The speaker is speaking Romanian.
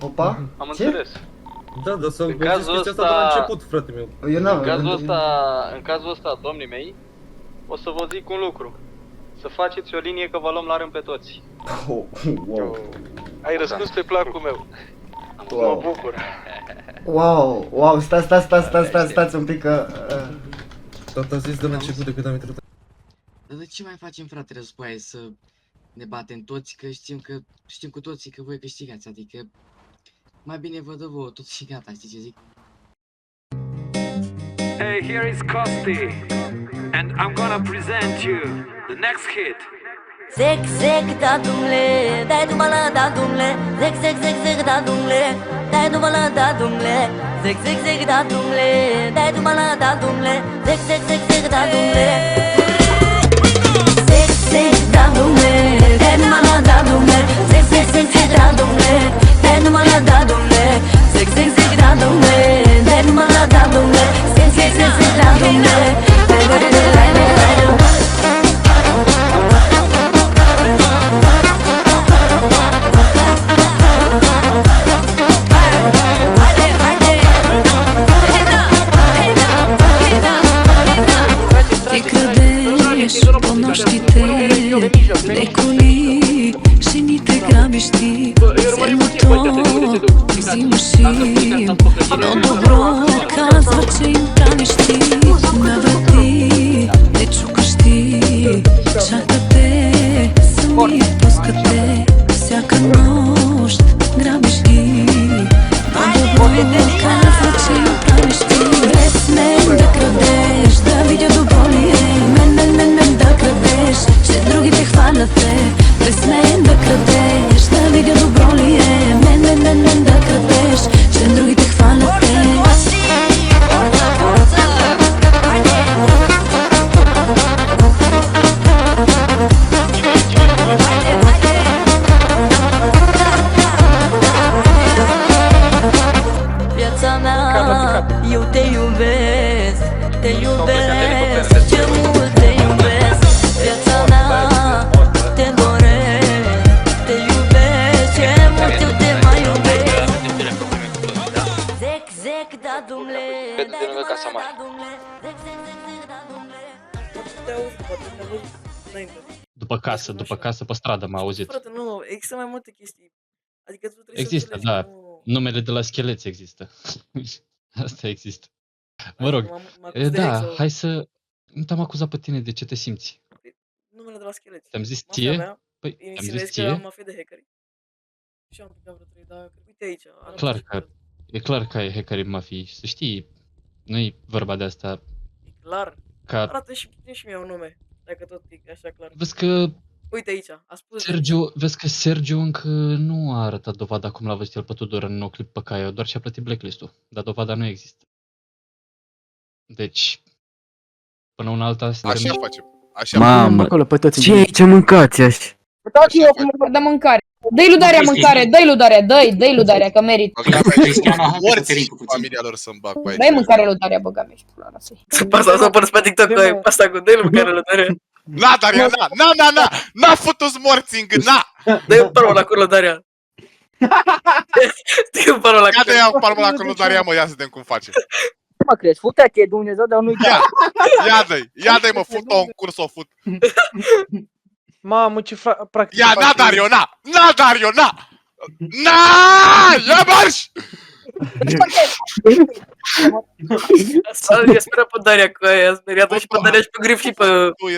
Opa? Am Ce? înțeles. Da, dar să În vezi cazul chestia asta ăsta- de la început, frate meu. Eu n-am... În cazul ăsta, domnii mei, o să vă zic un lucru. Să faceți o linie că vă luăm la rând pe toți. Oh, wow. Ai răspuns pe placul meu. Wow. Mă bucur. Wow, stați un pic că... Tata a zis de la început de când am intrat. Dar de ce mai facem, frate, războaie să ne batem toți, că știm cu toții că voi câștigați, adică mai bine vă dă vouă tot și gata, știi ce zic? Hey, here is Costi, and I'm gonna present you the next hit. Zec, da dumle, dai du mala da dumle. Zec, da dumle, dai du mala da dumle. Zec, da dumle, dai du mala da dumle. Zec, da dumle. Zec, da dumle, dai du mala da dumle. Zec, da dumle, dai du mala da dumle. Zec, da dumle, dai du mala da dumle. Zec, da dumle. Ti credești, cunoști-te, reculi și ni te grabиш ti. Sedmo to zimu și no dobro казва, че им правиш ти. На врати не чукаш ти, чакате, сами пускате. Всяка нощ грабиш ги, no dobro казва, че им правиш ти. Без мен да крадеш, да видя добро ли е. Мен да крадеш, че другите хваляте. Без мен да крадеш, да видя добро ли е. Мен да крадеш, че другите хваляте. Viața mea, eu te iubesc, te iubesc, ce mult te iubesc. Viața mea, te doresc, te iubesc, ce mult eu te mai iubesc. Zec, da dumle, dai du mala da dumle. Zec, da dumle. După casă, pe stradă m-a auzit. Frate, nu, există mai multe chestii. Adică tu trebuie Există, să da. înțelegi, nu... Numele de la scheleți există. Asta există. Mă Adică rog, mă acuz de da, ex sau- hai să... Nu te-am acuzat pe tine, de ce te simți? Numele de la scheleți. Te-am zis Mafia ție? mea, Păi, îmi te-am insinuezi zis că am ție? mafie de hackeri. Și am picat vreo 3, dar uite aici. arată Clar și că- pe- E clar că ai hackerii mafiei, să știi, nu-i vorba de asta, E clar. ca... Arată și mie un nume, dacă tot e așa clar. Vezi că Uite aici, a spus... Sergiu încă nu a arătat dovada cum l-a văzut el pe Tudor în nou clip pe Caio, doar și-a plătit blacklist-ul, dar dovada nu există. Deci, până una alta... Așa facem. Așa Mamă, ce aici mâncați așa? Dați eu cum de mâncare. Dă-i lui Daria mâncare, dă-i lui Daria, dă-i lui Daria, că merit. morți familia lor să-mi bag pe aici. Dă-i mâncare lui Daria, băga mea și pula noastră. Asta s-a părut pe TikTok cu asta cu dă-i mâncare lui Daria. Na, Daria, n-a fătus morți în gând, Dă-i un palmă la curul Daria. Dă-i un palmă la Ia curul. de-i o palmă la curul Daria, mă, ia să vedem cum face. Ce mă crezi? Futea-te, Dumnezeu, dar nu-i Ia, ia dă-i, mă, fut-o în curs, o fut. Mamă, ce practic. Ia, na, Dario, na, ia marș! Să-l speră pe Daria cu aia, speriat și pe Daria și pe Grif și pe... Tu-i